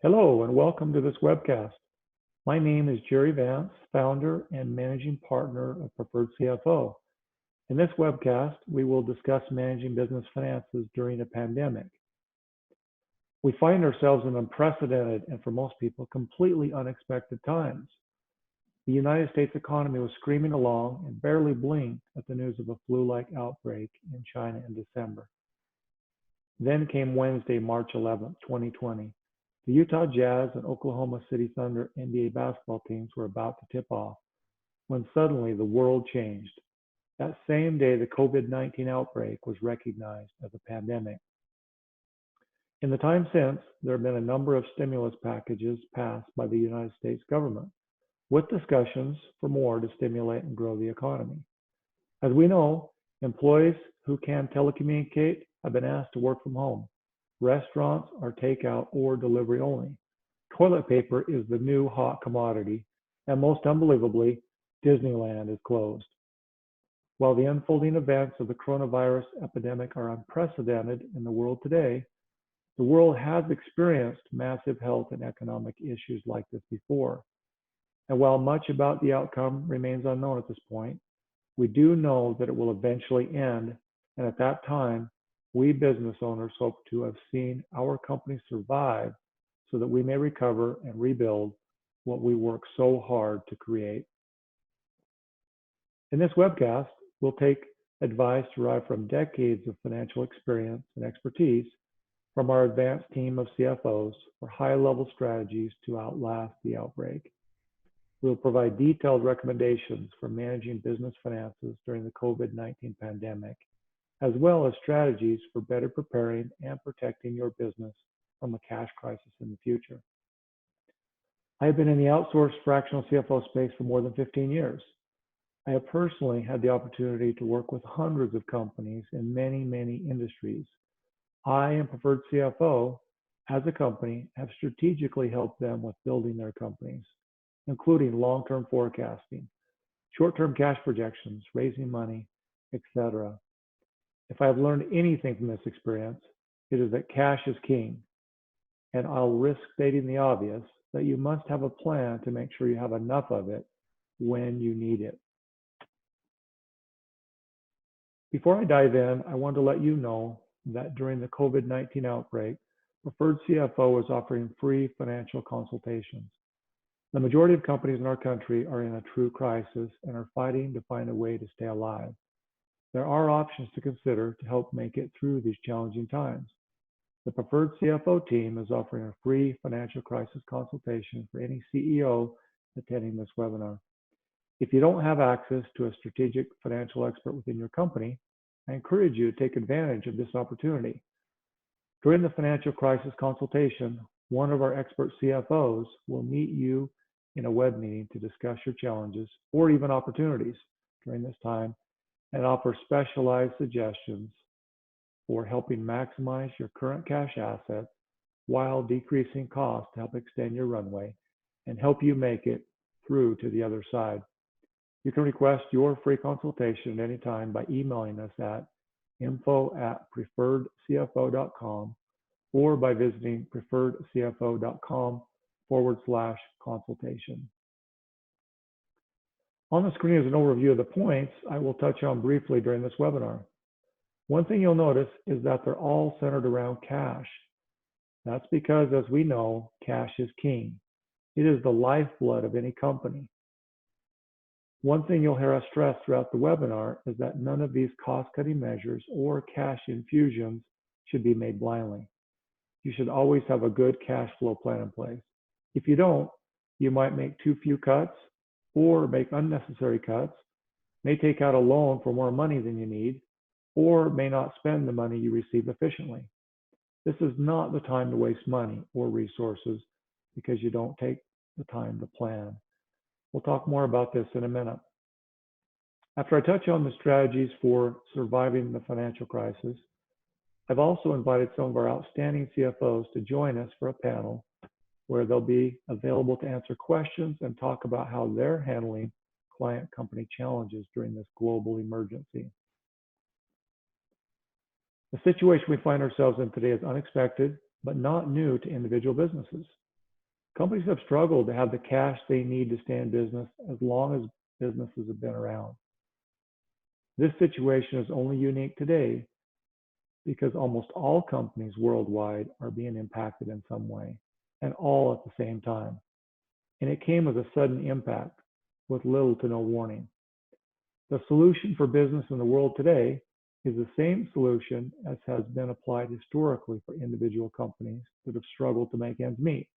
Hello and welcome to this webcast. My name is Jerry Vance, founder and managing partner of Preferred CFO. In this webcast, we will discuss managing business finances during a pandemic. We find ourselves in unprecedented and for most people, completely unexpected times. The United States economy was screaming along and barely blinked at the news of a flu-like outbreak in China in December. Then came Wednesday, March 11, 2020. The Utah Jazz and Oklahoma City Thunder NBA basketball teams were about to tip off when suddenly the world changed. That same day, the COVID-19 outbreak was recognized as a pandemic. In the time since, there have been a number of stimulus packages passed by the United States government, with discussions for more to stimulate and grow the economy. As we know, employees who can telecommunicate have been asked to work from home. Restaurants are takeout or delivery only. Toilet paper is the new hot commodity, and most unbelievably, Disneyland is closed. While the unfolding events of the coronavirus epidemic are unprecedented in the world today, the world has experienced massive health and economic issues like this before. And while much about the outcome remains unknown at this point, we do know that it will eventually end, and at that time, we business owners hope to have seen our company survive so that we may recover and rebuild what we work so hard to create. In this webcast, we'll take advice derived from decades of financial experience and expertise from our advanced team of CFOs for high-level strategies to outlast the outbreak. We'll provide detailed recommendations for managing business finances during the COVID-19 pandemic, as well as strategies for better preparing and protecting your business from a cash crisis in the future. I have been in the outsourced fractional CFO space for more than 15 years. I have personally had the opportunity to work with hundreds of companies in many industries. I and Preferred CFO, as a company, have strategically helped them with building their companies, including long-term forecasting, short-term cash projections, raising money, etc. If I have learned anything from this experience, it is that cash is king. And I'll risk stating the obvious that you must have a plan to make sure you have enough of it when you need it. Before I dive in, I want to let you know that during the COVID-19 outbreak, Preferred CFO is offering free financial consultations. The majority of companies in our country are in a true crisis and are fighting to find a way to stay alive. There are options to consider to help make it through these challenging times. The Preferred CFO team is offering a free financial crisis consultation for any CEO attending this webinar. If you don't have access to a strategic financial expert within your company, I encourage you to take advantage of this opportunity. During the financial crisis consultation, one of our expert CFOs will meet you in a web meeting to discuss your challenges or even opportunities during this time and offer specialized suggestions for helping maximize your current cash assets while decreasing costs to help extend your runway and help you make it through to the other side. You can request your free consultation at any time by emailing us at info@preferredcfo.com or by visiting preferredcfo.com/consultation. On the screen is an overview of the points I will touch on briefly during this webinar. One thing you'll notice is that they're all centered around cash. That's because, as we know, cash is king. It is the lifeblood of any company. One thing you'll hear us stress throughout the webinar is that none of these cost-cutting measures or cash infusions should be made blindly. You should always have a good cash flow plan in place. If you don't, you might make too few cuts or make unnecessary cuts, may take out a loan for more money than you need, or may not spend the money you receive efficiently. This is not the time to waste money or resources because you don't take the time to plan. We'll talk more about this in a minute. After I touch on the strategies for surviving the financial crisis, I've also invited some of our outstanding CFOs to join us for a panel where they'll be available to answer questions and talk about how they're handling client company challenges during this global emergency. The situation we find ourselves in today is unexpected, but not new to individual businesses. Companies have struggled to have the cash they need to stay in business as long as businesses have been around. This situation is only unique today because almost all companies worldwide are being impacted in some way, and all at the same time. And it came as a sudden impact with little to no warning. The solution for business in the world today is the same solution as has been applied historically for individual companies that have struggled to make ends meet.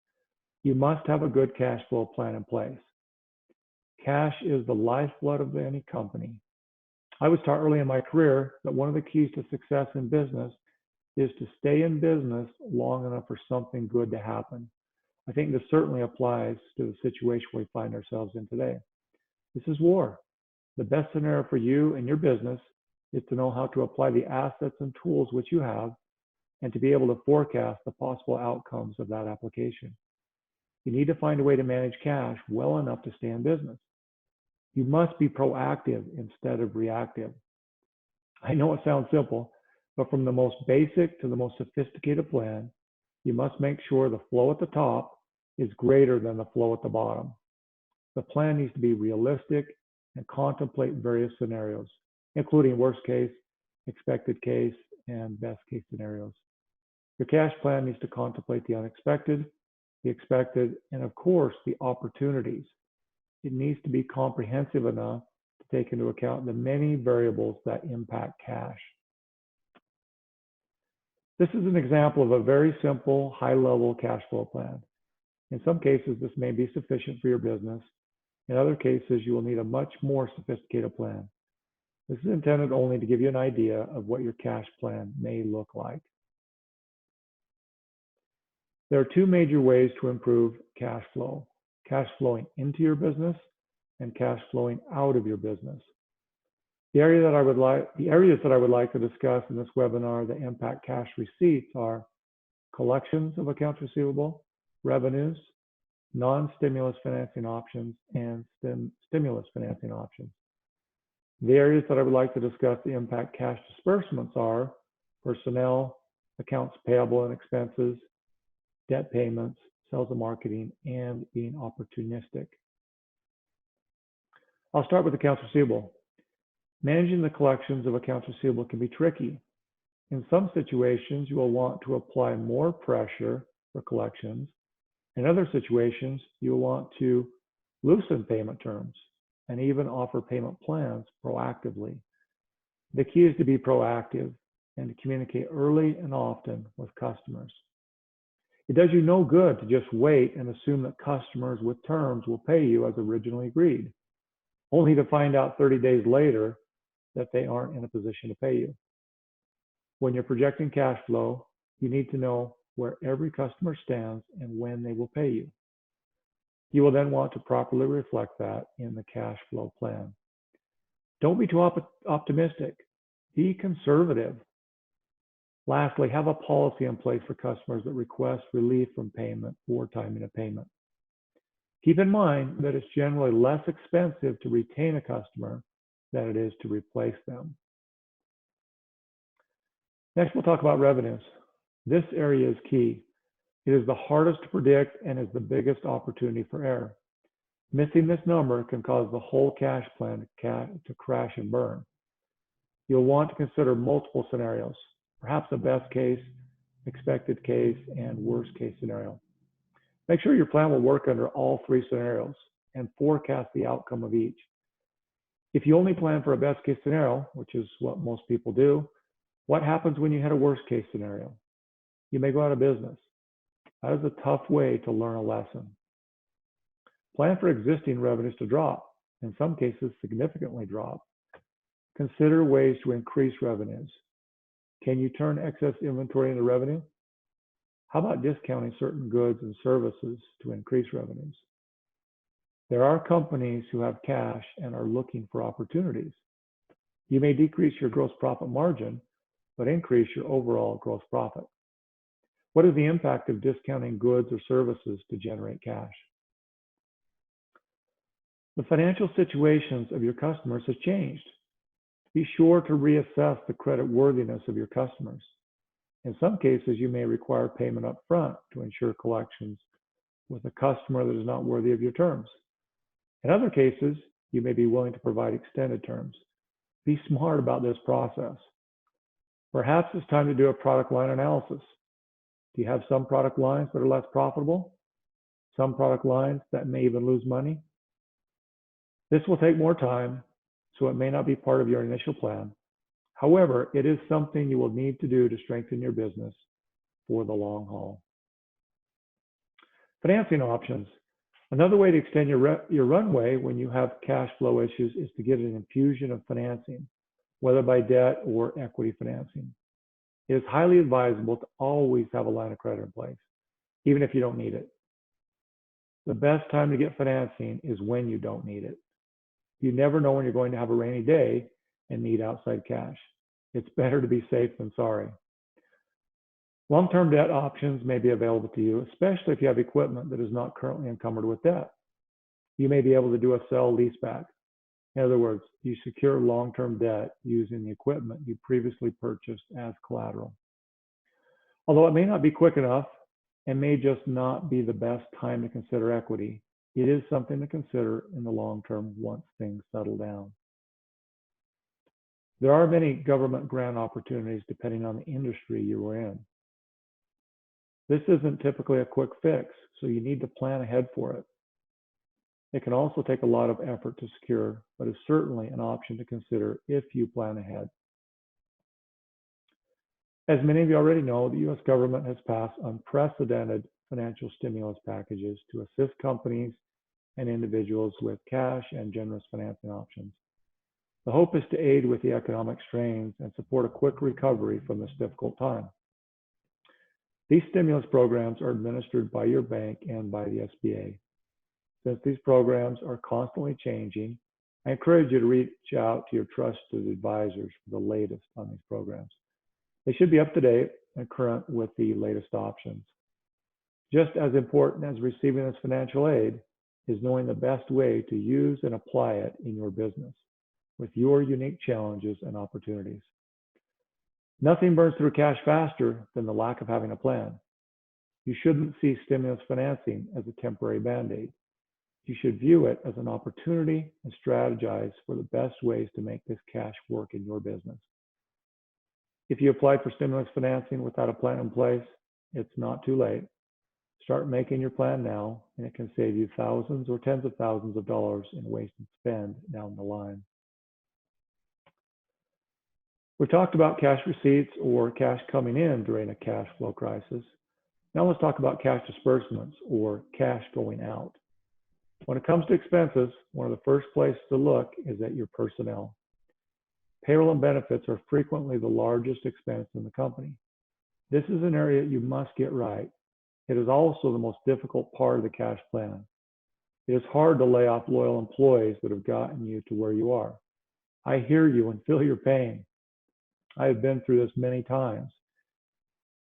You must have a good cash flow plan in place. Cash is the lifeblood of any company. I was taught early in my career that one of the keys to success in business is to stay in business long enough for something good to happen. I think this certainly applies to the situation we find ourselves in today. This is war. The best scenario for you and your business is to know how to apply the assets and tools which you have and to be able to forecast the possible outcomes of that application. You need to find a way to manage cash well enough to stay in business. You must be proactive instead of reactive. I know it sounds simple, but from the most basic to the most sophisticated plan, you must make sure the flow at the top is greater than the flow at the bottom. The plan needs to be realistic and contemplate various scenarios, including worst case, expected case, and best case scenarios. Your cash plan needs to contemplate the unexpected, the expected, and of course, the opportunities. It needs to be comprehensive enough to take into account the many variables that impact cash. This is an example of a very simple, high-level cash flow plan. In some cases, this may be sufficient for your business. In other cases, you will need a much more sophisticated plan. This is intended only to give you an idea of what your cash plan may look like. There are two major ways to improve cash flow: cash flowing into your business and cash flowing out of your business. The areas that I would like to discuss in this webinar that impact cash receipts are collections of accounts receivable, revenues, non-stimulus financing options, and stimulus financing options. The areas that I would like to discuss that impact cash disbursements are personnel, accounts payable and expenses, debt payments, sales and marketing, and being opportunistic. I'll start with accounts receivable. Managing the collections of accounts receivable can be tricky. In some situations, you will want to apply more pressure for collections. In other situations, you will want to loosen payment terms and even offer payment plans proactively. The key is to be proactive and to communicate early and often with customers. It does you no good to just wait and assume that customers with terms will pay you as originally agreed, only to find out 30 days later that they aren't in a position to pay you. When you're projecting cash flow, you need to know where every customer stands and when they will pay you. You will then want to properly reflect that in the cash flow plan. Don't be too optimistic. Be conservative. Lastly, have a policy in place for customers that request relief from payment or timing of payment. Keep in mind that it's generally less expensive to retain a customer than it is to replace them. Next, we'll talk about revenues. This area is key. It is the hardest to predict and is the biggest opportunity for error. Missing this number can cause the whole cash plan to crash and burn. You'll want to consider multiple scenarios, perhaps a best case, expected case, and worst case scenario. Make sure your plan will work under all three scenarios and forecast the outcome of each. If you only plan for a best case scenario, which is what most people do, what happens when you hit a worst case scenario? You may go out of business. That is a tough way to learn a lesson. Plan for existing revenues to drop, in some cases significantly drop. Consider ways to increase revenues. Can you turn excess inventory into revenue? How about discounting certain goods and services to increase revenues? There are companies who have cash and are looking for opportunities. You may decrease your gross profit margin, but increase your overall gross profit. What is the impact of discounting goods or services to generate cash? The financial situations of your customers has changed. Be sure to reassess the credit worthiness of your customers. In some cases, you may require payment up front to ensure collections, with a customer that is not worthy of your terms. In other cases, you may be willing to provide extended terms. Be smart about this process. Perhaps it's time to do a product line analysis. Do you have some product lines that are less profitable? Some product lines that may even lose money? This will take more time, so it may not be part of your initial plan. However, it is something you will need to do to strengthen your business for the long haul. Financing options. Another way to extend your runway when you have cash flow issues is to get an infusion of financing, whether by debt or equity financing. It is highly advisable to always have a line of credit in place, even if you don't need it. The best time to get financing is when you don't need it. You never know when you're going to have a rainy day and need outside cash. It's better to be safe than sorry. Long-term debt options may be available to you, especially if you have equipment that is not currently encumbered with debt. You may be able to do a sell-leaseback. In other words, you secure long-term debt using the equipment you previously purchased as collateral. Although it may not be quick enough and may just not be the best time to consider equity, it is something to consider in the long term once things settle down. There are many government grant opportunities depending on the industry you are in. This isn't typically a quick fix, so you need to plan ahead for it. It can also take a lot of effort to secure, but is certainly an option to consider if you plan ahead. As many of you already know, the U.S. government has passed unprecedented financial stimulus packages to assist companies and individuals with cash and generous financing options. The hope is to aid with the economic strains and support a quick recovery from this difficult time. These stimulus programs are administered by your bank and by the SBA. Since these programs are constantly changing, I encourage you to reach out to your trusted advisors for the latest on these programs. They should be up to date and current with the latest options. Just as important as receiving this financial aid is knowing the best way to use and apply it in your business with your unique challenges and opportunities. Nothing burns through cash faster than the lack of having a plan. You shouldn't see stimulus financing as a temporary band-aid. You should view it as an opportunity and strategize for the best ways to make this cash work in your business. If you applied for stimulus financing without a plan in place, it's not too late. Start making your plan now, and it can save you thousands or tens of thousands of dollars in wasted spend down the line. We talked about cash receipts or cash coming in during a cash flow crisis. Now let's talk about cash disbursements or cash going out. When it comes to expenses, one of the first places to look is at your personnel. Payroll and benefits are frequently the largest expense in the company. This is an area you must get right. It is also the most difficult part of the cash plan. It is hard to lay off loyal employees that have gotten you to where you are. I hear you and feel your pain. I have been through this many times.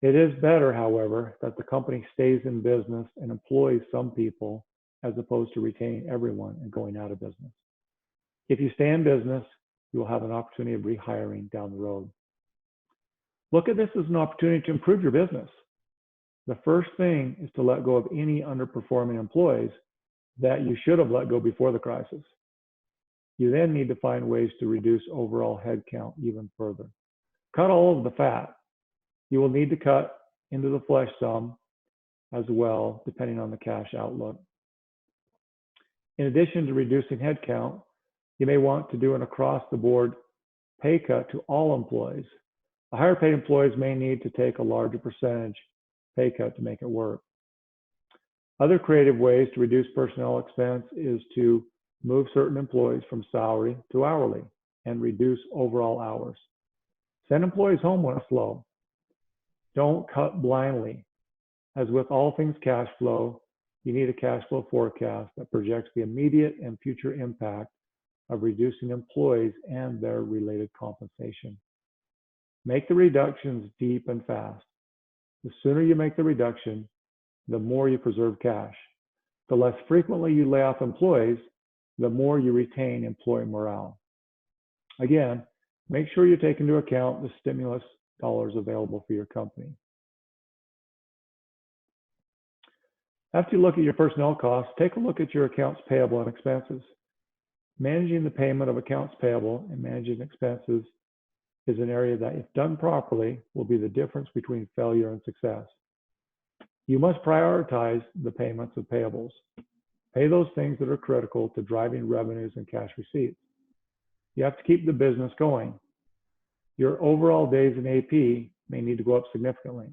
It is better, however, that the company stays in business and employs some people as opposed to retaining everyone and going out of business. If you stay in business, you will have an opportunity of rehiring down the road. Look at this as an opportunity to improve your business. The first thing is to let go of any underperforming employees that you should have let go before the crisis. You then need to find ways to reduce overall headcount even further. Cut all of the fat. You will need to cut into the flesh some as well, depending on the cash outlook. In addition to reducing headcount, you may want to do an across-the-board pay cut to all employees. The higher paid employees may need to take a larger percentage pay cut to make it work. Other creative ways to reduce personnel expense is to move certain employees from salary to hourly and reduce overall hours. Send employees home when it's slow. Don't cut blindly. As with all things cash flow, you need a cash flow forecast that projects the immediate and future impact of reducing employees and their related compensation. Make the reductions deep and fast. The sooner you make the reduction, the more you preserve cash. The less frequently you lay off employees, the more you retain employee morale. Again, make sure you take into account the stimulus dollars available for your company. After you look at your personnel costs, take a look at your accounts payable and expenses. Managing the payment of accounts payable and managing expenses is an area that, if done properly, will be the difference between failure and success. You must prioritize the payments of payables. Pay those things that are critical to driving revenues and cash receipts. You have to keep the business going. Your overall days in AP may need to go up significantly.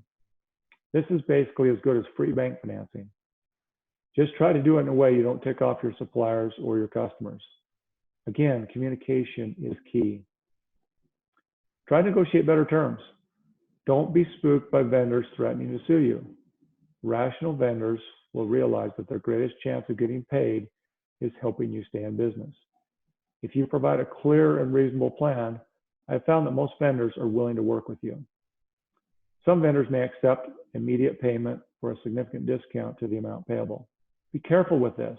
This is basically as good as free bank financing. Just try to do it in a way you don't tick off your suppliers or your customers. Again, communication is key. Try to negotiate better terms. Don't be spooked by vendors threatening to sue you. Rational vendors will realize that their greatest chance of getting paid is helping you stay in business. If you provide a clear and reasonable plan, I've found that most vendors are willing to work with you. Some vendors may accept immediate payment for a significant discount to the amount payable. Be careful with this.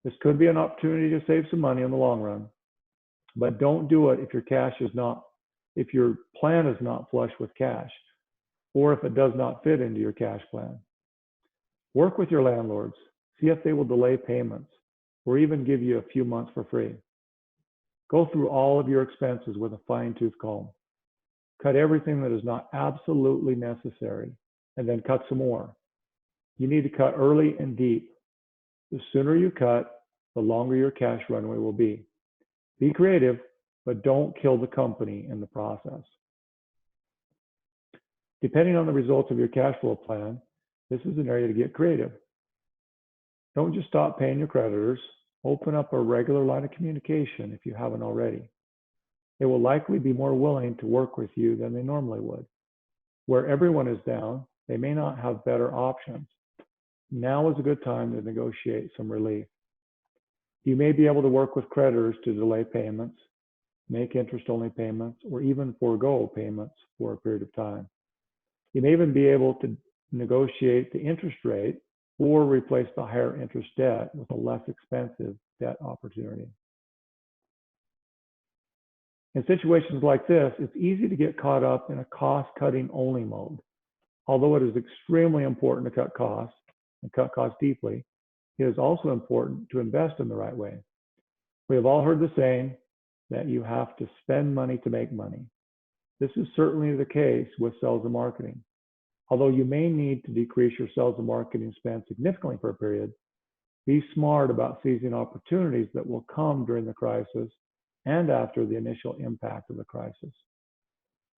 This could be an opportunity to save some money in the long run, but don't do it if your plan is not flush with cash, or if it does not fit into your cash plan. Work with your landlords. See if they will delay payments or even give you a few months for free. Go through all of your expenses with a fine-tooth comb. Cut everything that is not absolutely necessary, and then cut some more. You need to cut early and deep. The sooner you cut, the longer your cash runway will be. Be creative, but don't kill the company in the process. Depending on the results of your cash flow plan, this is an area to get creative. Don't just stop paying your creditors. Open up a regular line of communication if you haven't already. They will likely be more willing to work with you than they normally would. Where everyone is down, they may not have better options. Now is a good time to negotiate some relief. You may be able to work with creditors to delay payments, make interest-only payments, or even forego payments for a period of time. You may even be able to negotiate the interest rate or replace the higher interest debt with a less expensive debt opportunity. In situations like this, it's easy to get caught up in a cost-cutting only mode. Although it is extremely important to cut costs and cut costs deeply, it is also important to invest in the right way. We have all heard the saying that you have to spend money to make money. This is certainly the case with sales and marketing. Although you may need to decrease your sales and marketing spend significantly for a period, be smart about seizing opportunities that will come during the crisis and after the initial impact of the crisis.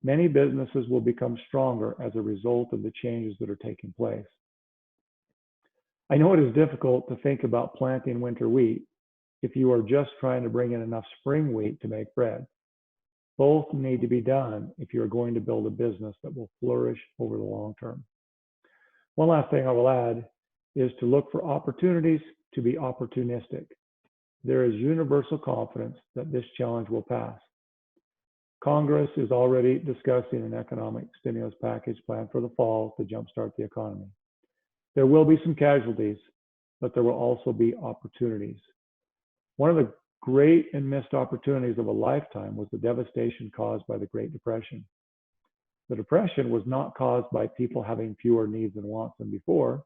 Many businesses will become stronger as a result of the changes that are taking place. I know it is difficult to think about planting winter wheat if you are just trying to bring in enough spring wheat to make bread. Both need to be done if you're going to build a business that will flourish over the long term. One last thing I will add is to look for opportunities to be opportunistic. There is universal confidence that this challenge will pass. Congress is already discussing an economic stimulus package plan for the fall to jumpstart the economy. There will be some casualties, but there will also be opportunities. One of the great and missed opportunities of a lifetime was the devastation caused by the Great Depression. The Depression was not caused by people having fewer needs and wants than before.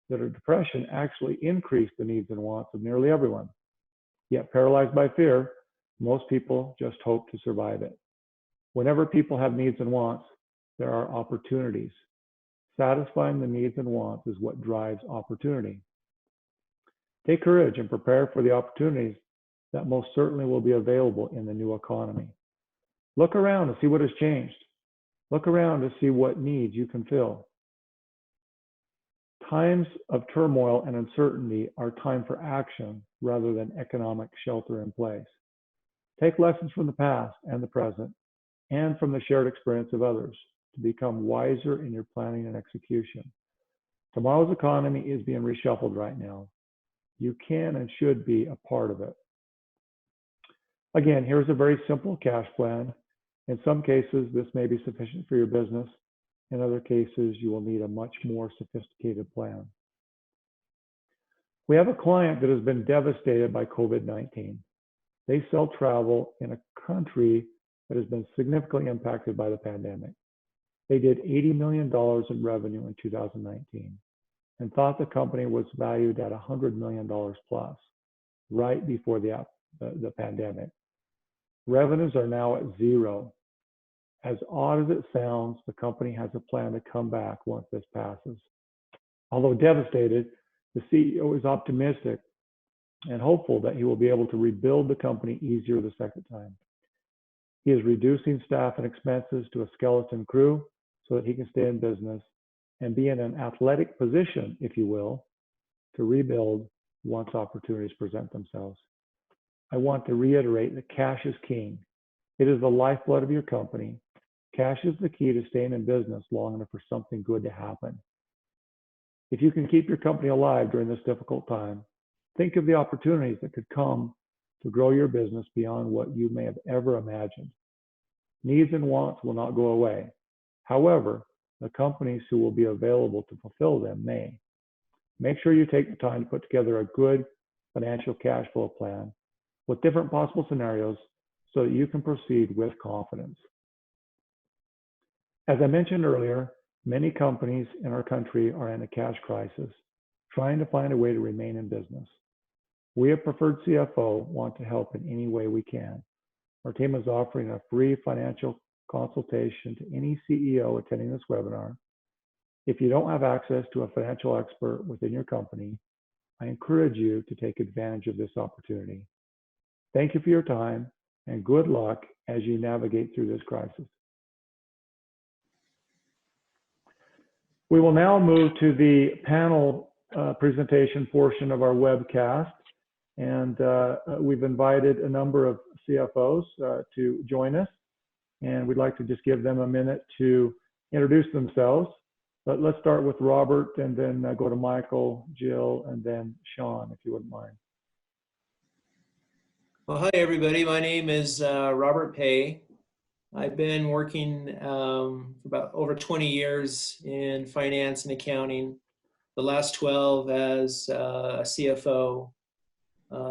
The Depression actually increased the needs and wants of nearly everyone. Yet paralyzed by fear, most people just hope to survive it. Whenever people have needs and wants, there are opportunities. Satisfying the needs and wants is what drives opportunity. Take courage and prepare for the opportunities that most certainly will be available in the new economy. Look around and see what has changed. Look around to see what needs you can fill. Times of turmoil and uncertainty are time for action rather than economic shelter in place. Take lessons from the past and the present and from the shared experience of others to become wiser in your planning and execution. Tomorrow's economy is being reshuffled right now. You can and should be a part of it. Again, here's a very simple cash plan. In some cases, this may be sufficient for your business. In other cases, you will need a much more sophisticated plan. We have a client that has been devastated by COVID-19. They sell travel in a country that has been significantly impacted by the pandemic. They did $80 million in revenue in 2019, and thought the company was valued at $100 million plus right before the pandemic. Revenues are now at zero. As odd as it sounds, the company has a plan to come back once this passes. Although devastated, the CEO is optimistic and hopeful that he will be able to rebuild the company easier the second time. He is reducing staff and expenses to a skeleton crew so that he can stay in business and be in an athletic position, if you will, to rebuild once opportunities present themselves. I want to reiterate that cash is king. It is the lifeblood of your company. Cash is the key to staying in business long enough for something good to happen. If you can keep your company alive during this difficult time, think of the opportunities that could come to grow your business beyond what you may have ever imagined. Needs and wants will not go away. However, the companies who will be available to fulfill them may. Make sure you take the time to put together a good financial cash flow plan with different possible scenarios so that you can proceed with confidence. As I mentioned earlier, many companies in our country are in a cash crisis, trying to find a way to remain in business. We at Preferred CFO want to help in any way we can. Our team is offering a free financial consultation to any CEO attending this webinar. If you don't have access to a financial expert within your company, I encourage you to take advantage of this opportunity. Thank you for your time and good luck as you navigate through this crisis. We will now move to the panel presentation portion of our webcast. And we've invited a number of CFOs to join us. And we'd like to just give them a minute to introduce themselves. But let's start with Robert and then go to Michael, Jill, and then Sean, if you wouldn't mind. Well, hi, everybody. My name is Robert Pay. I've been working for about over 20 years in finance and accounting, the last 12 as a CFO,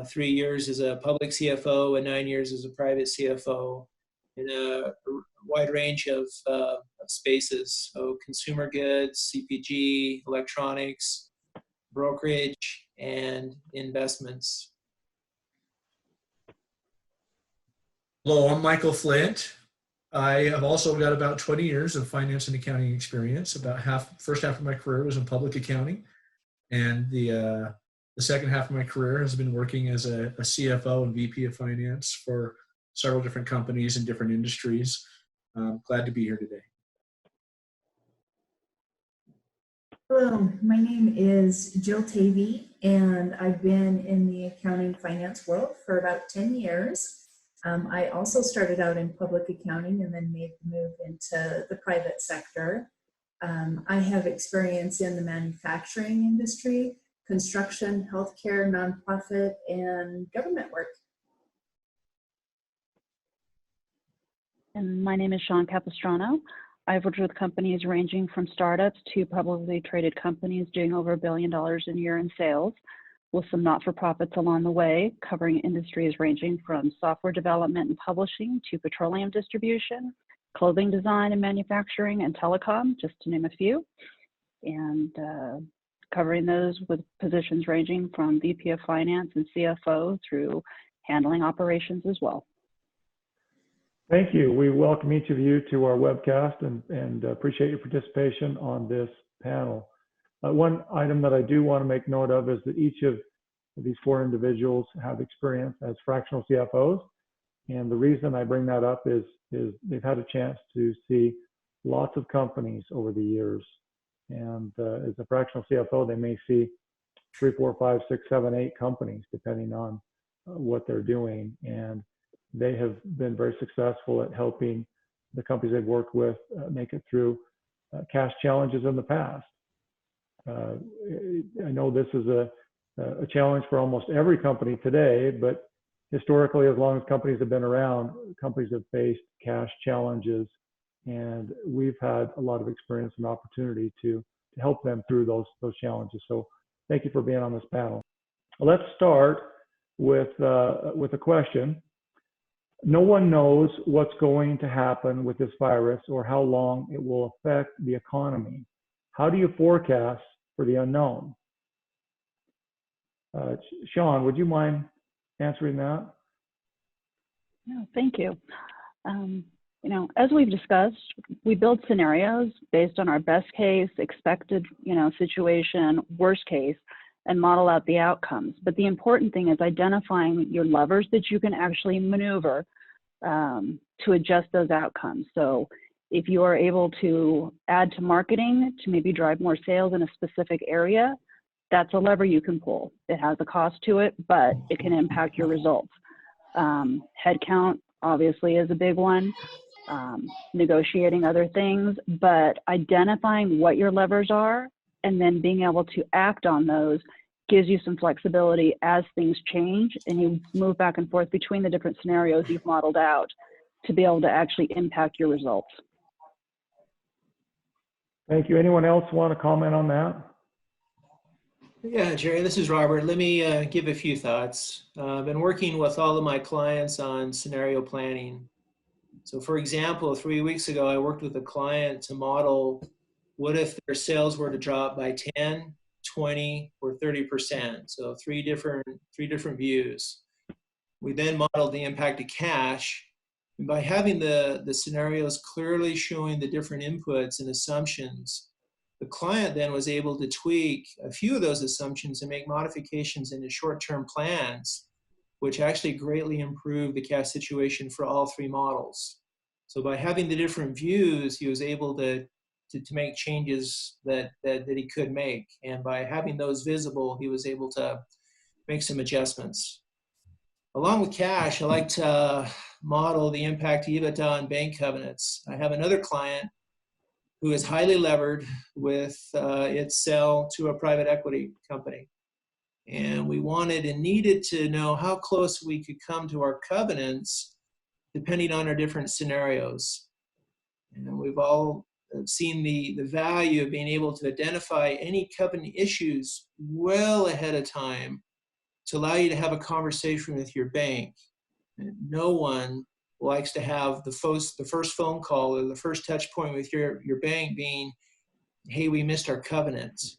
3 years as a public CFO, and 9 years as a private CFO in a wide range of spaces. So consumer goods, CPG, electronics, brokerage, and investments. Hello, I'm Michael Flint. I have also got about 20 years of finance and accounting experience. First half of my career was in public accounting, and the second half of my career has been working as a CFO and VP of finance for several different companies in different industries. Glad to be here today. Hello, my name is Jill Tavey, and I've been in the accounting finance world for about 10 years. I also started out in public accounting and then made the move into the private sector. I have experience in the manufacturing industry, construction, healthcare, nonprofit, and government work. And my name is Sean Capistrano. I've worked with companies ranging from startups to publicly traded companies doing over $1 billion a year in sales, with some not-for-profits along the way, covering industries ranging from software development and publishing to petroleum distribution, clothing design and manufacturing, and telecom, just to name a few. And covering those with positions ranging from VP of Finance and CFO through handling operations as well. Thank you. We welcome each of you to our webcast and appreciate your participation on this panel. One item that I do want to make note of is that each of these four individuals have experience as fractional CFOs. And the reason I bring that up is they've had a chance to see lots of companies over the years. And as a fractional CFO, they may see 3, 4, 5, 6, 7, 8 companies, depending on what they're doing. And they have been very successful at helping the companies they've worked with make it through cash challenges in the past. I know this is a challenge for almost every company today, but historically, as long as companies have been around, companies have faced cash challenges, and we've had a lot of experience and opportunity to help them through those challenges. So thank you for being on this panel. Let's start with a question. No one knows what's going to happen with this virus or how long it will affect the economy. How do you forecast for the unknown. Sean, would you mind answering that? Yeah, thank you. As we've discussed, we build scenarios based on our best case, expected, situation, worst case, and model out the outcomes. But the important thing is identifying your levers that you can actually maneuver to adjust those outcomes. So if you are able to add to marketing to maybe drive more sales in a specific area, that's a lever you can pull. It has a cost to it, but it can impact your results. Headcount obviously is a big one. Negotiating other things, but identifying what your levers are and then being able to act on those gives you some flexibility as things change and you move back and forth between the different scenarios you've modeled out to be able to actually impact your results. Thank you. Anyone else want to comment on that? Yeah, Jerry, this is Robert. Let me give a few thoughts. I've been working with all of my clients on scenario planning. So for example, 3 weeks ago, I worked with a client to model what if their sales were to drop by 10, 20, or 30%. So three different views. We then modeled the impact of cash. And by having the scenarios clearly showing the different inputs and assumptions, the client then was able to tweak a few of those assumptions and make modifications into short-term plans, which actually greatly improved the cash situation for all three models. So by having the different views, he was able to make changes that he could make. And by having those visible, he was able to make some adjustments. Along with cash, I like to model the impact of EBITDA on bank covenants. I have another client who is highly levered with its sale to a private equity company. And we wanted and needed to know how close we could come to our covenants depending on our different scenarios. And we've all seen the value of being able to identify any covenant issues well ahead of time to allow you to have a conversation with your bank. And no one likes to have the first phone call or the first touch point with your bank being, hey, we missed our covenants.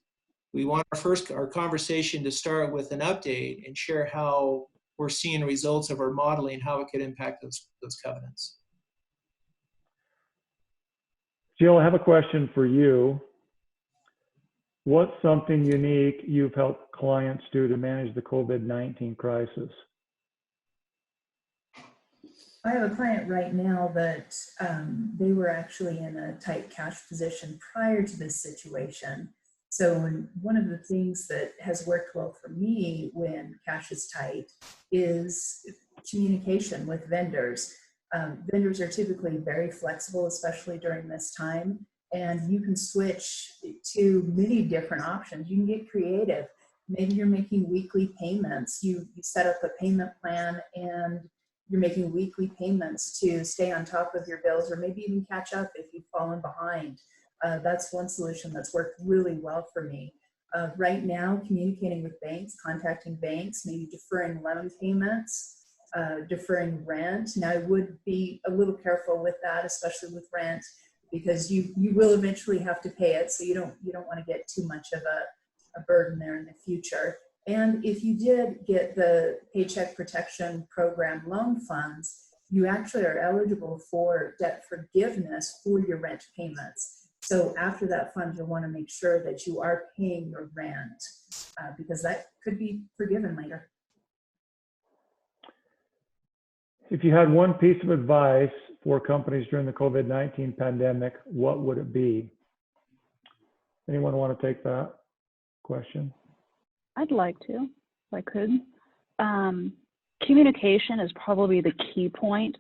We want our conversation to start with an update and share how we're seeing results of our modeling, how it could impact those covenants. Jill, I have a question for you. What's something unique you've helped clients do to manage the COVID-19 crisis? I have a client right now that they were actually in a tight cash position prior to this situation. So one of the things that has worked well for me when cash is tight is communication with vendors. Vendors are typically very flexible, especially during this time, and you can switch to many different options. You can get creative. Maybe you're making weekly payments. You set up a payment plan and you're making weekly payments to stay on top of your bills or maybe even catch up if you've fallen behind. That's one solution that's worked really well for me. Right now, communicating with banks, contacting banks, maybe deferring loan payments, deferring rent. Now, I would be a little careful with that, especially with rent, because you will eventually have to pay it, so you don't want to get too much of a burden there in the future. And if you did get the Paycheck Protection Program loan funds, you actually are eligible for debt forgiveness for your rent payments. So after that fund, you'll want to make sure that you are paying your rent because that could be forgiven later. If you had one piece of advice for companies during the COVID-19 pandemic, what would it be? Anyone want to take that question? I'd like to, if I could. Communication is probably the key point.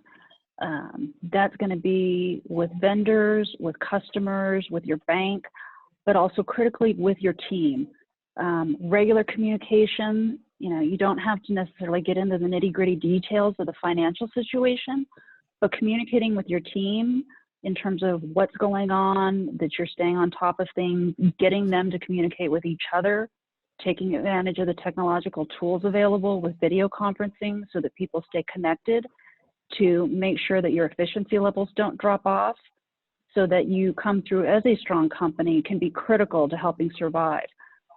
That's going to be with vendors, with customers, with your bank, but also critically with your team. Regular communication, you don't have to necessarily get into the nitty-gritty details of the financial situation, but communicating with your team in terms of what's going on, that you're staying on top of things, getting them to communicate with each other, taking advantage of the technological tools available with video conferencing so that people stay connected to make sure that your efficiency levels don't drop off so that you come through as a strong company can be critical to helping survive.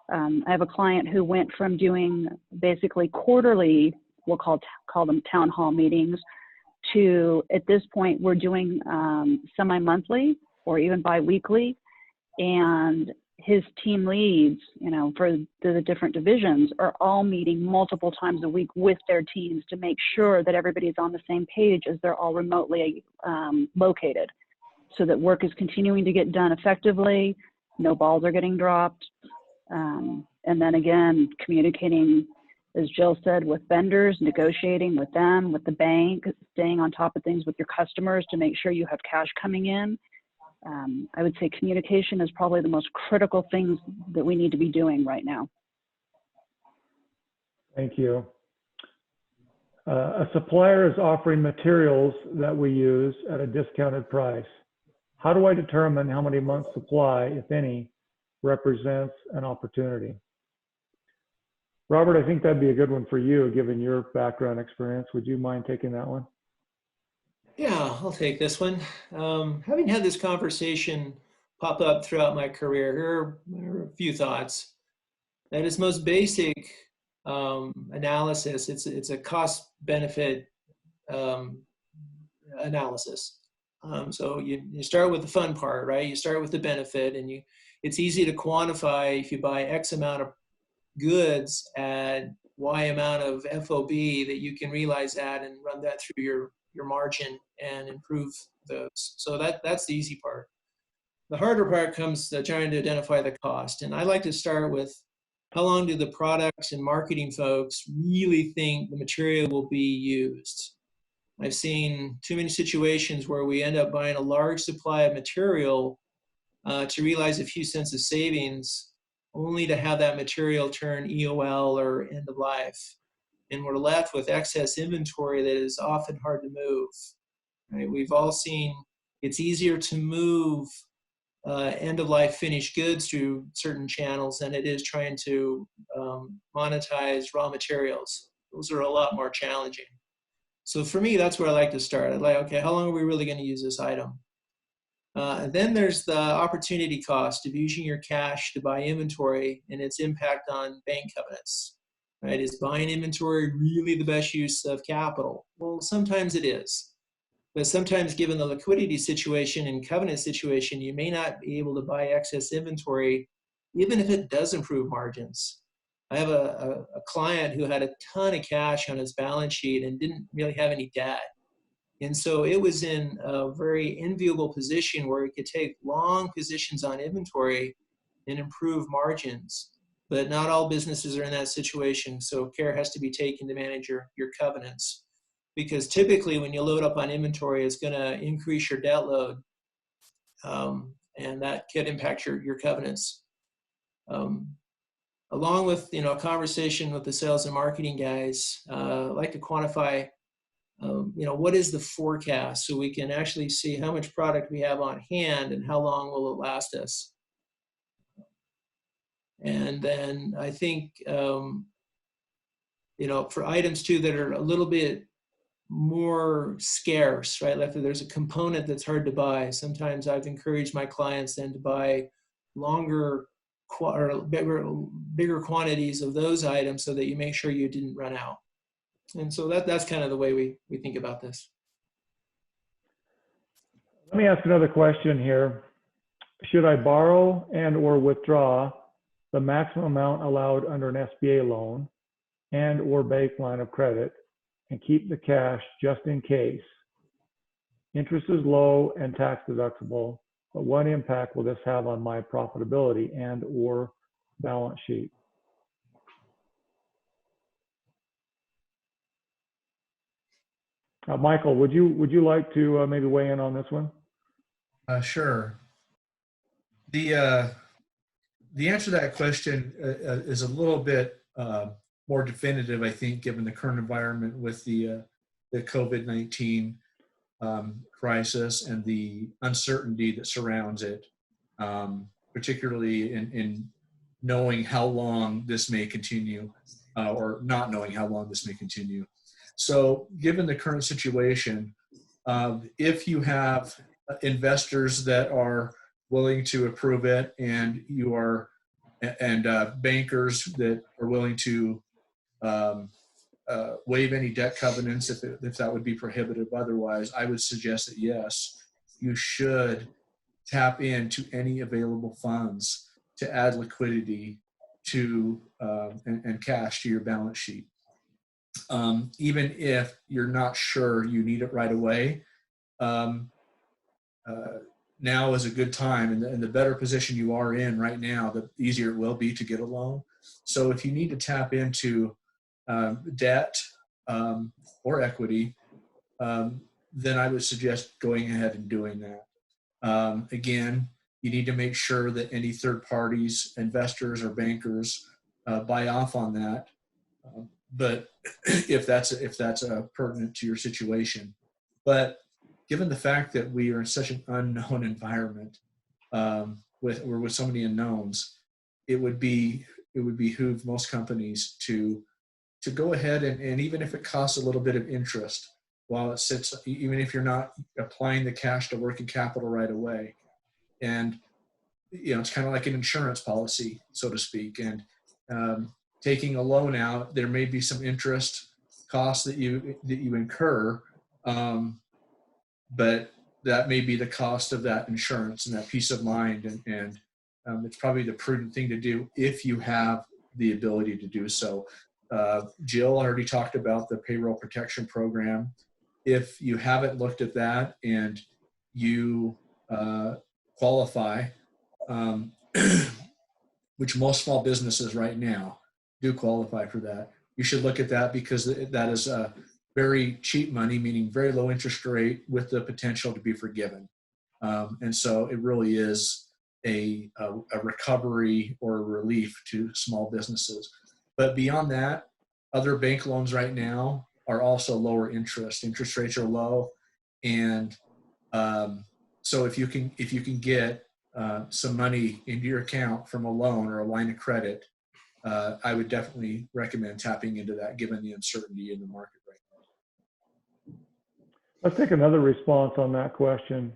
I have a client who went from doing basically quarterly, we'll call them town hall meetings, to at this point we're doing semi-monthly or even bi-weekly, and his team leads, for the different divisions are all meeting multiple times a week with their teams to make sure that everybody's on the same page as they're all remotely located, so that work is continuing to get done effectively, no balls are getting dropped. And then again, communicating, as Jill said, with vendors, negotiating with them, with the bank, staying on top of things with your customers to make sure you have cash coming in. I would say communication is probably the most critical things that we need to be doing right now. Thank you. A supplier is offering materials that we use at a discounted price. How do I determine how many months' supply, if any, represents an opportunity? Robert, I think that'd be a good one for you, given your background experience. Would you mind taking that one? Yeah, I'll take this one. Having had this conversation pop up throughout my career, here are a few thoughts. At its most basic analysis, it's a cost-benefit analysis. So you start with the fun part, right? You start with the benefit, and it's easy to quantify if you buy X amount of goods at Y amount of FOB that you can realize that and run that through your margin and improve those. So that's the easy part. The harder part comes to trying to identify the cost. And I like to start with how long do the products and marketing folks really think the material will be used? I've seen too many situations where we end up buying a large supply of material to realize a few cents of savings, only to have that material turn EOL or end of life. And we're left with excess inventory that is often hard to move. Right? We've all seen it's easier to move end-of-life finished goods through certain channels than it is trying to monetize raw materials. Those are a lot more challenging. So for me, that's where I like to start. I'd like, okay, how long are we really going to use this item? And then there's the opportunity cost of using your cash to buy inventory and its impact on bank covenants. Right? Is buying inventory really the best use of capital? Well, sometimes it is. But sometimes, given the liquidity situation and covenant situation, you may not be able to buy excess inventory, even if it does improve margins. I have a client who had a ton of cash on his balance sheet and didn't really have any debt. And so it was in a very enviable position where he could take long positions on inventory and improve margins. But not all businesses are in that situation. So care has to be taken to manage your covenants. Because typically when you load up on inventory, it's going to increase your debt load. And that could impact your covenants. Along with a conversation with the sales and marketing guys, I like to quantify what is the forecast so we can actually see how much product we have on hand and how long will it last us. And then I think, for items too that are a little bit more scarce, right? Like if there's a component that's hard to buy, sometimes I've encouraged my clients then to buy longer or bigger quantities of those items so that you make sure you didn't run out. And so that's kind of the way we think about this. Let me ask another question here. Should I borrow and or withdraw the maximum amount allowed under an SBA loan and or bank line of credit and keep the cash just in case? Interest is low and tax deductible, but what impact will this have on my profitability and or balance sheet? Michael, would you like to maybe weigh in on this one? Sure. The answer to that question is a little bit more definitive, I think, given the current environment with the COVID-19 crisis and the uncertainty that surrounds it, particularly in knowing how long this may continue or not knowing how long this may continue. So given the current situation, if you have investors that are willing to approve it and you are and bankers that are willing to waive any debt covenants if that would be prohibitive otherwise, I would suggest that yes, you should tap into any available funds to add liquidity to and cash to your balance sheet. Even if you're not sure you need it right away, now is a good time, and the better position you are in right now, the easier it will be to get a loan. So if you need to tap into debt or equity, then I would suggest going ahead and doing that. Again, you need to make sure that any third parties, investors or bankers buy off on that. But if that's pertinent to your situation, but given the fact that we are in such an unknown environment with so many unknowns, it would behoove most companies to go ahead and even if it costs a little bit of interest while it sits, even if you're not applying the cash to working capital right away. And, it's kind of like an insurance policy, so to speak. And taking a loan out, there may be some interest costs that you incur, but that may be the cost of that insurance and that peace of mind. And it's probably the prudent thing to do if you have the ability to do so. Jill already talked about the payroll protection program. If you haven't looked at that and you qualify, which most small businesses right now do qualify for that, you should look at that because that is very cheap money, meaning very low interest rate with the potential to be forgiven. And so it really is a recovery or a relief to small businesses. But beyond that, other bank loans right now are also lower interest. Interest rates are low. And so if you can get some money into your account from a loan or a line of credit, I would definitely recommend tapping into that given the uncertainty in the market right now. Let's take another response on that question.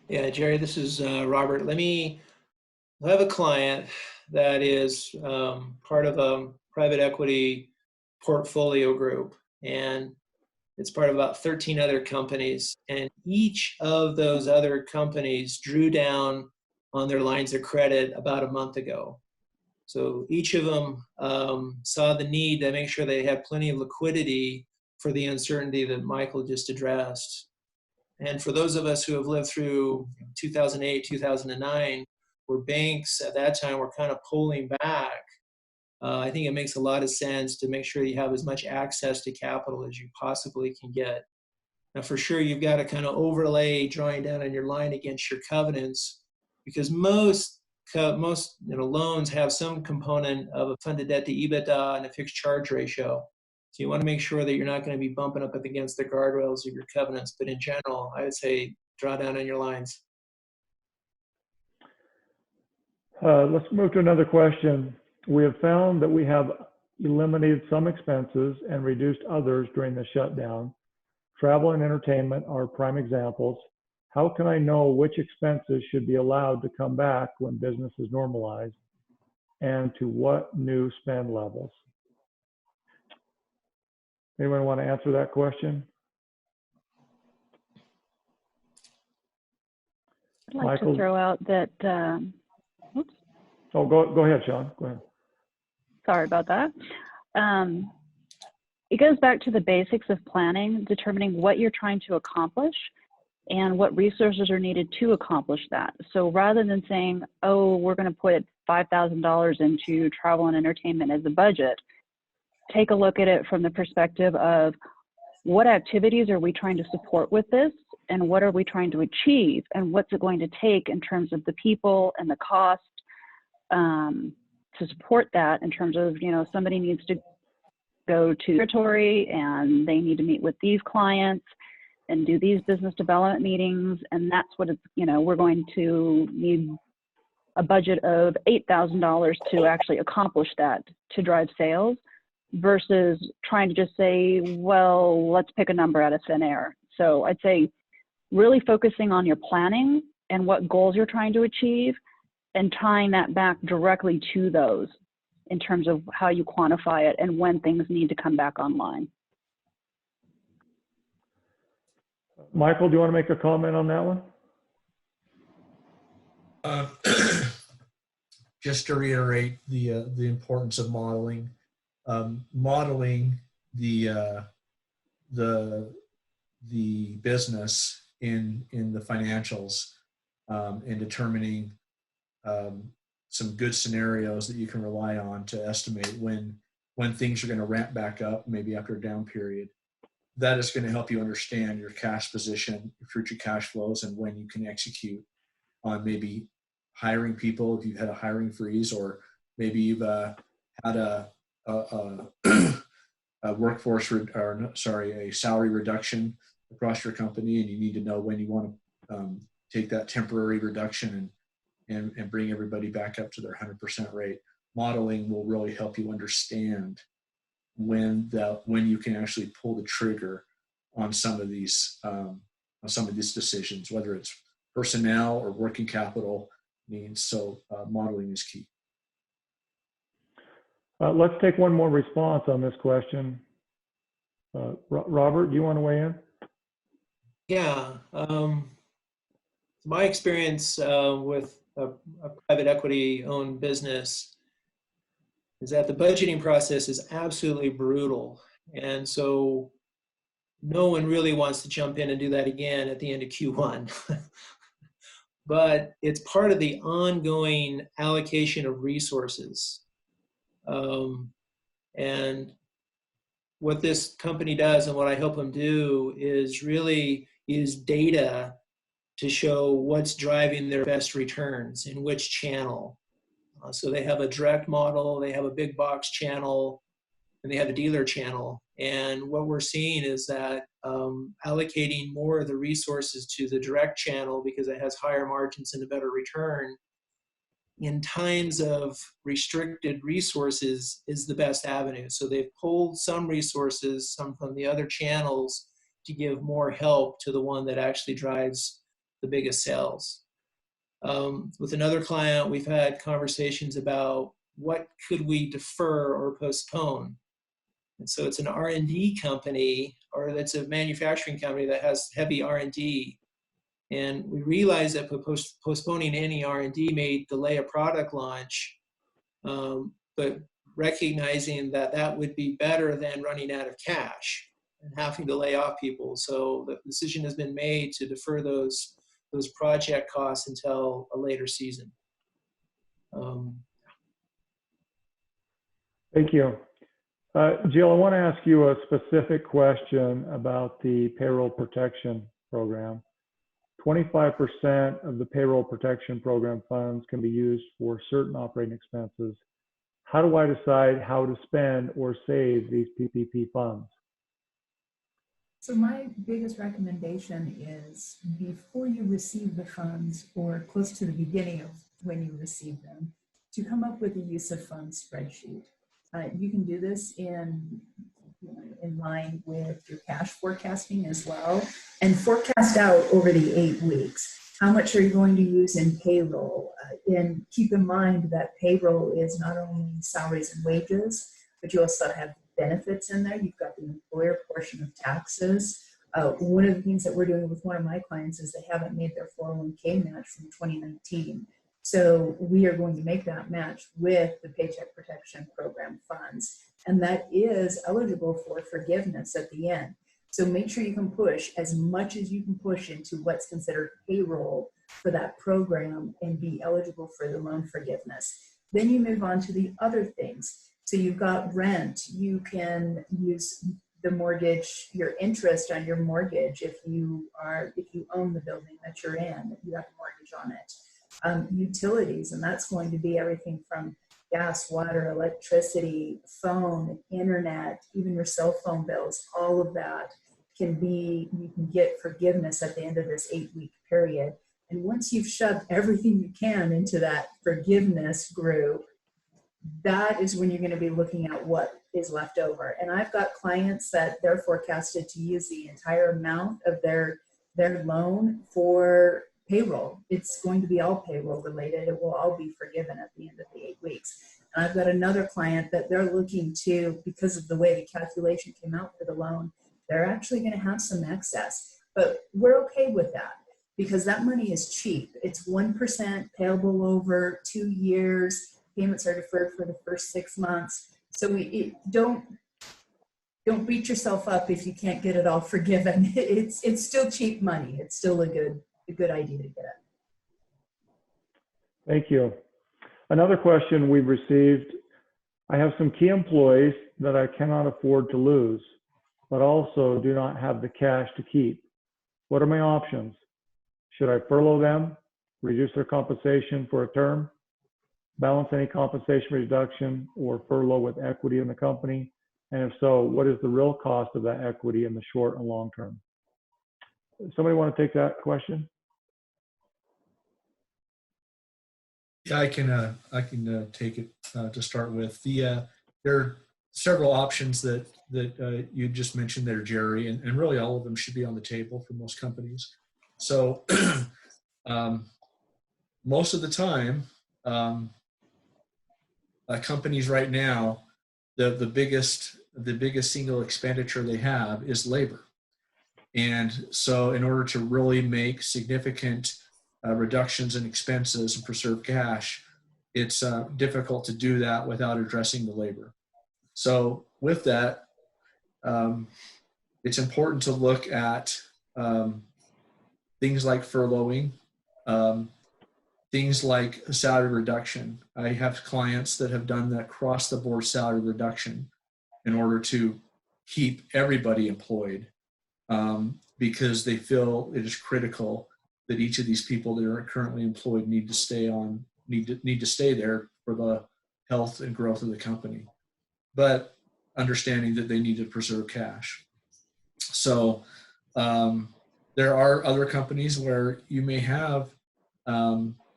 Yeah, Jerry, this is Robert. I have a client that is part of a private equity portfolio group, and it's part of about 13 other companies. And each of those other companies drew down on their lines of credit about a month ago. So each of them saw the need to make sure they had plenty of liquidity for the uncertainty that Michael just addressed. And for those of us who have lived through 2008, 2009, where banks at that time were kind of pulling back, I think it makes a lot of sense to make sure you have as much access to capital as you possibly can get. Now, for sure, you've got to kind of overlay drawing down on your line against your covenants, because most loans have some component of a funded debt to EBITDA and a fixed charge ratio. So you want to make sure that you're not going to be bumping up against the guardrails of your covenants. But in general, I would say draw down on your lines. Let's move to another question. We have found that we have eliminated some expenses and reduced others during the shutdown. Travel and entertainment are prime examples. How can I know which expenses should be allowed to come back when business is normalized, and to what new spend levels? Anyone want to answer that question? I'd like Michael? to throw out that, oops, Oh, go ahead, Sean. Go ahead. sorry about that. It goes back to the basics of planning, determining what you're trying to accomplish and what resources are needed to accomplish that. So rather than saying, oh, we're going to put $5,000 into travel and entertainment as a budget, take a look at it from the perspective of what activities are we trying to support with this, and what are we trying to achieve, and what's it going to take in terms of the people and the cost to support that, in terms of, somebody needs to go to territory and they need to meet with these clients and do these business development meetings, and that's what it's, we're going to need a budget of $8,000 to actually accomplish that, to drive sales, versus trying to just say, well, let's pick a number out of thin air. So I'd say really focusing on your planning and what goals you're trying to achieve, and tying that back directly to those in terms of how you quantify it and when things need to come back online. Michael, do you want to make a comment on that one? Just to reiterate the importance of modeling, modeling the business in the financials, and determining some good scenarios that you can rely on to estimate when things are going to ramp back up, maybe after a down period. That is going to help you understand your cash position, your future cash flows, and when you can execute on maybe hiring people if you've had a hiring freeze, or maybe you've had a workforce a salary reduction across your company, and you need to know when you want to take that temporary reduction and bring everybody back up to their 100% rate. Modeling will really help you understand when you can actually pull the trigger on some of these decisions, whether it's personnel or working capital needs. So modeling is key. Let's take one more response on this question. Robert, do you want to weigh in? Yeah. My experience with a private equity owned business is that the budgeting process is absolutely brutal. And so no one really wants to jump in and do that again at the end of Q1. But it's part of the ongoing allocation of resources. And what this company does and what I help them do is really use data to show what's driving their best returns in which channel. So they have a direct model, they have a big box channel, and they have a dealer channel. And what we're seeing is that allocating more of the resources to the direct channel because it has higher margins and a better return in times of restricted resources is the best avenue. So they've pulled some resources, some from the other channels, to give more help to the one that actually drives the biggest sales. With another client, we've had conversations about what could we defer or postpone. And so it's an R&D company, or that's a manufacturing company that has heavy R&D. And we realize that postponing any R&D may delay a product launch, but recognizing that that would be better than running out of cash and having to lay off people. So the decision has been made to defer those project costs until a later season. Thank you. Jill, I want to ask you a specific question about the payroll protection program. 25% of the payroll protection program funds can be used for certain operating expenses. How do I decide how to spend or save these PPP funds? So my biggest recommendation is before you receive the funds, or close to the beginning of when you receive them, to come up with a use of funds spreadsheet. You can do this in line with your cash forecasting as well, and forecast out over the 8 weeks. How much are you going to use in payroll? And keep in mind that payroll is not only salaries and wages, but you also have benefits in there. You've got the employer portion of taxes. One of the things that we're doing with one of my clients is they haven't made their 401k match from 2019. So we are going to make that match with the Paycheck Protection Program funds. And that is eligible for forgiveness at the end. So make sure you can push as much as you can push into what's considered payroll for that program and be eligible for the loan forgiveness. Then you move on to the other things. So you've got rent. You can use the mortgage, your interest on your mortgage if you own the building that you're in, you have a mortgage on it. Utilities, and that's going to be everything from gas, water, electricity, phone, internet, even your cell phone bills. All of that you can get forgiveness at the end of this 8-week period. And once you've shoved everything you can into that forgiveness group, that is when you're going to be looking at what is left over. And I've got clients that they're forecasted to use the entire amount of their loan for payroll. It's going to be all payroll related. It will all be forgiven at the end of the 8 weeks. And I've got another client that they're looking to, because of the way the calculation came out for the loan, they're actually going to have some excess. But we're okay with that because that money is cheap. It's 1% payable over 2 years. Payments are deferred for the first 6 months. So don't beat yourself up if you can't get it all forgiven. It's still cheap money. It's still a good idea to get it. Thank you. Another question we've received: I have some key employees that I cannot afford to lose, but also do not have the cash to keep. What are my options? Should I furlough them, reduce their compensation for a term, balance any compensation reduction, or furlough with equity in the company? And if so, what is the real cost of that equity in the short and long term? Somebody want to take that question? Yeah, I can take it to start with. There are several options that you just mentioned there, Jerry, and really all of them should be on the table for most companies. So most of the time, companies right now, the biggest single expenditure they have is labor. And so in order to really make significant reductions in expenses and preserve cash, it's difficult to do that without addressing the labor. So with that, it's important to look at things like furloughing, things like salary reduction. I have clients that have done the across the board salary reduction in order to keep everybody employed, because they feel it is critical that each of these people that are currently employed need to stay there for the health and growth of the company, but understanding that they need to preserve cash. So there are other companies where you may have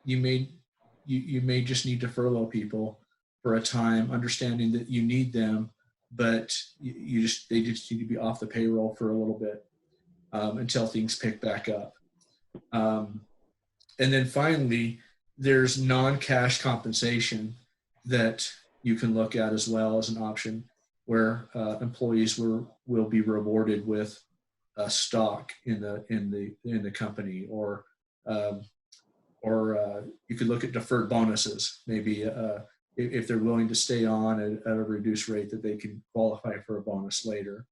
you may just need to furlough people for a time, understanding that you need them, but they just need to be off the payroll for a little bit until things pick back up. And then finally, there's non-cash compensation that you can look at as well as an option, where employees will be rewarded with stock in the company, or you could look at deferred bonuses. Maybe if they're willing to stay on at a reduced rate, that they can qualify for a bonus later.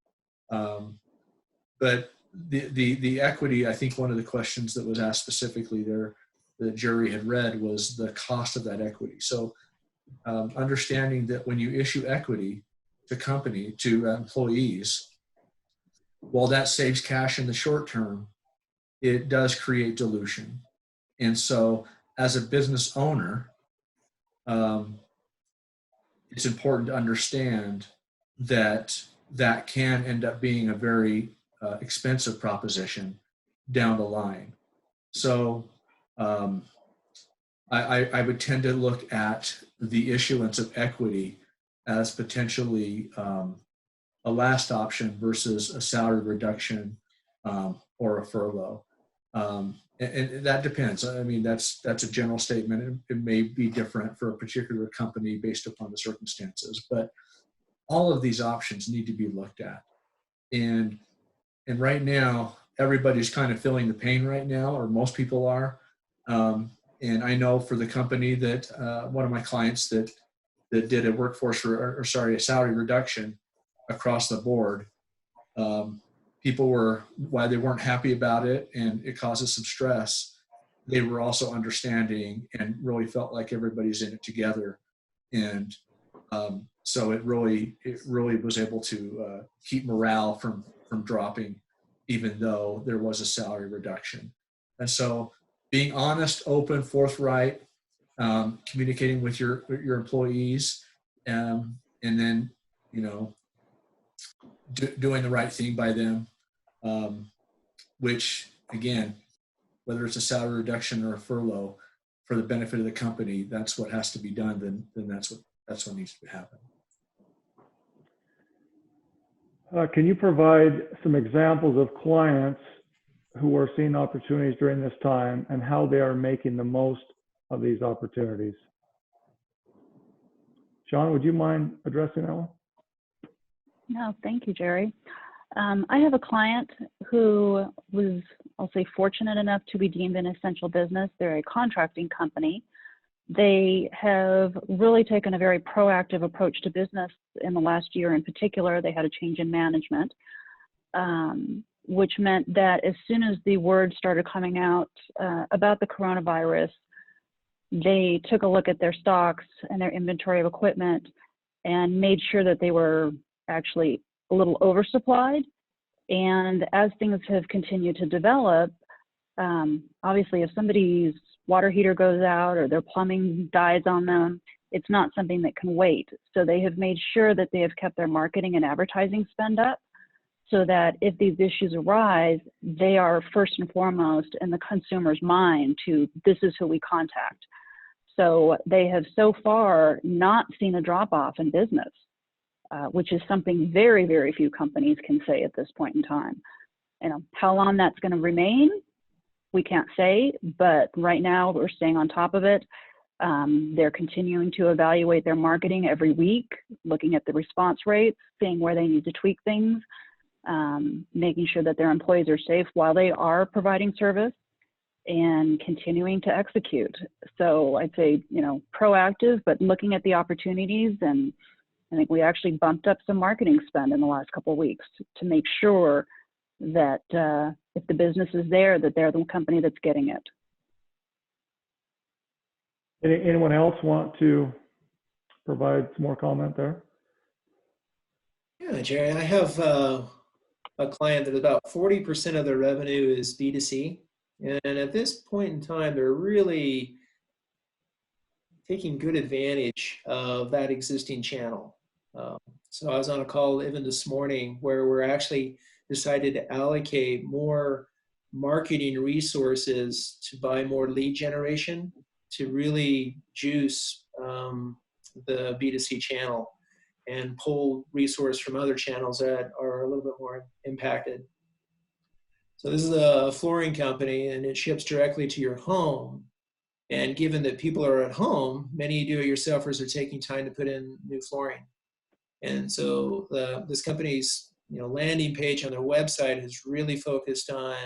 But the equity, I think one of the questions that was asked specifically there, the jury had read, was the cost of that equity. So understanding that when you issue equity to employees, while that saves cash in the short term, it does create dilution. And so as a business owner, it's important to understand that that can end up being a very expensive proposition down the line. So I would tend to look at the issuance of equity as potentially a last option versus a salary reduction or a furlough. And that depends. I mean, that's a general statement. It may be different for a particular company based upon the circumstances, but all of these options need to be looked at. And right now, everybody's kind of feeling the pain right now, or most people are. And I know for the company that one of my clients that did a salary reduction across the board, people were, while they weren't happy about it and it causes some stress, they were also understanding and really felt like everybody's in it together. And so it really was able to keep morale from dropping, even though there was a salary reduction. And so being honest, open, forthright, communicating with your employees, and then, doing the right thing by them, which again, whether it's a salary reduction or a furlough for the benefit of the company, that's what has to be done. Then that's what needs to happen. Can you provide some examples of clients who are seeing opportunities during this time and how they are making the most of these opportunities. Sean, would you mind addressing that one? No, thank you, Jerry. I have a client who was, I'll say, fortunate enough to be deemed an essential business. They're a contracting company. They have really taken a very proactive approach to business in the last year. In particular, they had a change in management, which meant that as soon as the word started coming out about the coronavirus, they took a look at their stocks and their inventory of equipment and made sure that they were actually a little oversupplied. And as things have continued to develop, obviously if somebody's water heater goes out or their plumbing dies on them, it's not something that can wait. So they have made sure that they have kept their marketing and advertising spend up so that if these issues arise, they are first and foremost in the consumer's mind to, this is who we contact. So they have so far not seen a drop off in business, which is something very, very few companies can say at this point in time. You know, how long that's going to remain, we can't say, but right now we're staying on top of it. They're continuing to evaluate their marketing every week, looking at the response rates, seeing where they need to tweak things, making sure that their employees are safe while they are providing service, and continuing to execute. So I'd say, you know, proactive, but looking at the opportunities. And I think we actually bumped up some marketing spend in the last couple of weeks to make sure that if the business is there, that they're the company that's getting it. Anyone else want to provide some more comment there? Yeah, Jerry, I have a client that about 40% of their revenue is B2C. And at this point in time, they're really taking good advantage of that existing channel. So I was on a call even this morning where we're actually decided to allocate more marketing resources to buy more lead generation to really juice the B2C channel and pull resource from other channels that are a little bit more impacted. So this is a flooring company and it ships directly to your home. And given that people are at home, many do-it-yourselfers are taking time to put in new flooring. And so this company's landing page on their website is really focused on,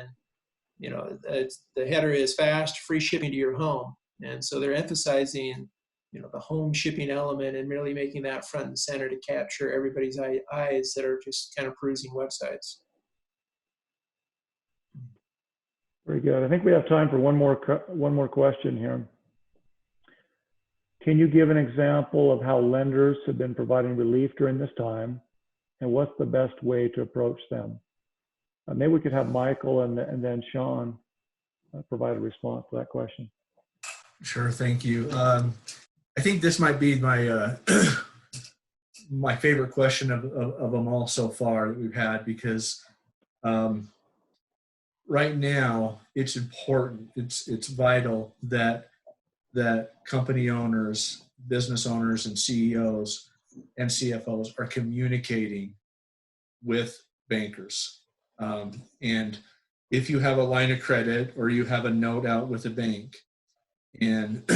the header is fast, free shipping to your home. And so they're emphasizing, the home shipping element and really making that front and center to capture everybody's eyes that are just kind of perusing websites. Very good. I think we have time for one more question here. Can you give an example of how lenders have been providing relief during this time, and what's the best way to approach them? Maybe we could have Michael and then Sean provide a response to that question. Sure, thank you. I think this might be my my favorite question of them all so far that we've had, because right now it's important, it's vital that company owners, business owners, and CEOs and CFOs are communicating with bankers. And if you have a line of credit or you have a note out with a bank, and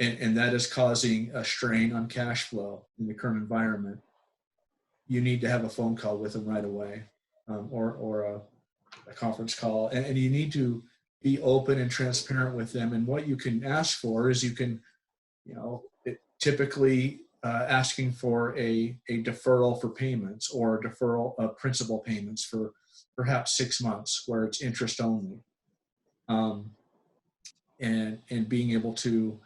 and that is causing a strain on cash flow in the current environment, you need to have a phone call with them right away, or a conference call, and you need to be open and transparent with them. And what you can ask for is typically asking for a deferral for payments, or a deferral of principal payments for perhaps 6 months where it's interest only. And being able to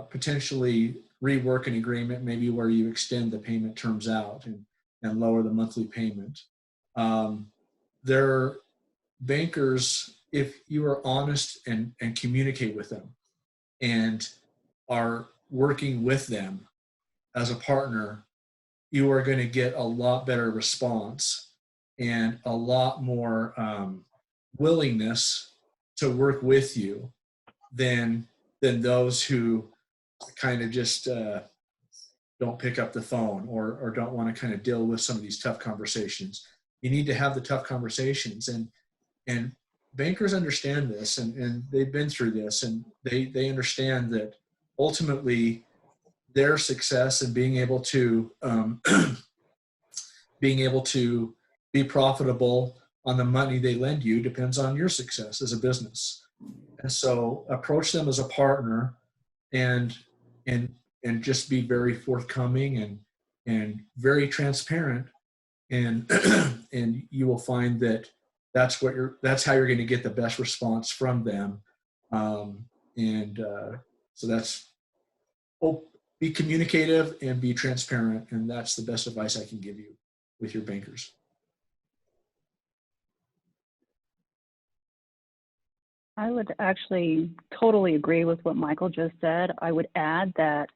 potentially rework an agreement, maybe where you extend the payment terms out and lower the monthly payment. Their bankers, if you are honest and communicate with them and are working with them as a partner, you are going to get a lot better response and a lot more willingness to work with you than those who kind of just don't pick up the phone or don't want to kind of deal with some of these tough conversations. You need to have the tough conversations, and bankers understand this, and they've been through this, and they understand that ultimately their success and being able to be profitable on the money they lend you depends on your success as a business. And so approach them as a partner, and just be very forthcoming and very transparent, and and you will find that that's how you're going to get the best response from them. So that's, be communicative and be transparent, and that's the best advice I can give you with your bankers. I would actually totally agree with what Michael just said. I would add that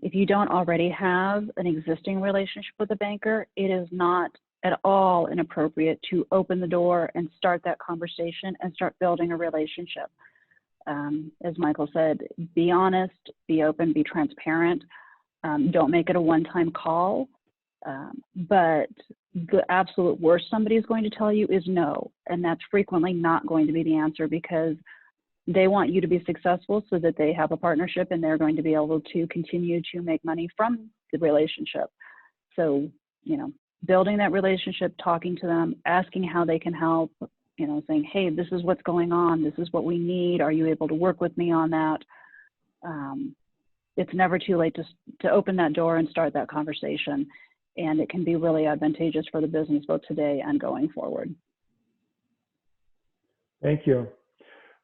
if you don't already have an existing relationship with a banker, it is not at all inappropriate to open the door and start that conversation and start building a relationship. As Michael said, be honest, be open, be transparent. Don't make it a one-time call. But the absolute worst somebody's going to tell you is no. And that's frequently not going to be the answer, because they want you to be successful so that they have a partnership and they're going to be able to continue to make money from the relationship. So, building that relationship, talking to them, asking how they can help, saying, hey, this is what's going on. This is what we need. Are you able to work with me on that? It's never too late to open that door and start that conversation. And it can be really advantageous for the business both today and going forward. Thank you.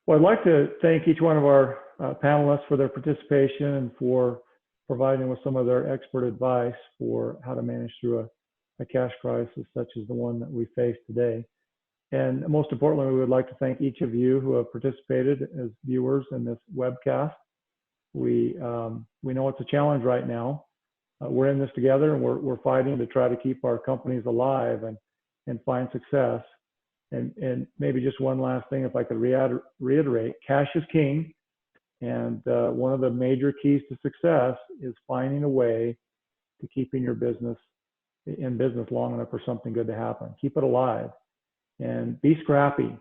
Well, I'd like to thank each one of our panelists for their participation and for providing with some of their expert advice for how to manage through a cash crisis such as the one that we face today. And most importantly, we would like to thank each of you who have participated as viewers in this webcast. We know it's a challenge right now. We're in this together, and we're fighting to try to keep our companies alive and find success. And maybe just one last thing, if I could reiterate, cash is king. And one of the major keys to success is finding a way to keeping your business in business long enough for something good to happen. Keep it alive and be scrappy.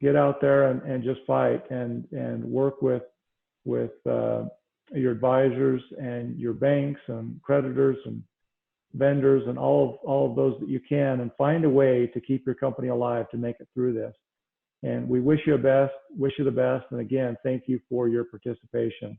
Get out there and just fight and work with your advisors and your banks and creditors and vendors and all of those that you can, and find a way to keep your company alive to make it through this. And we wish you the best. And again, thank you for your participation.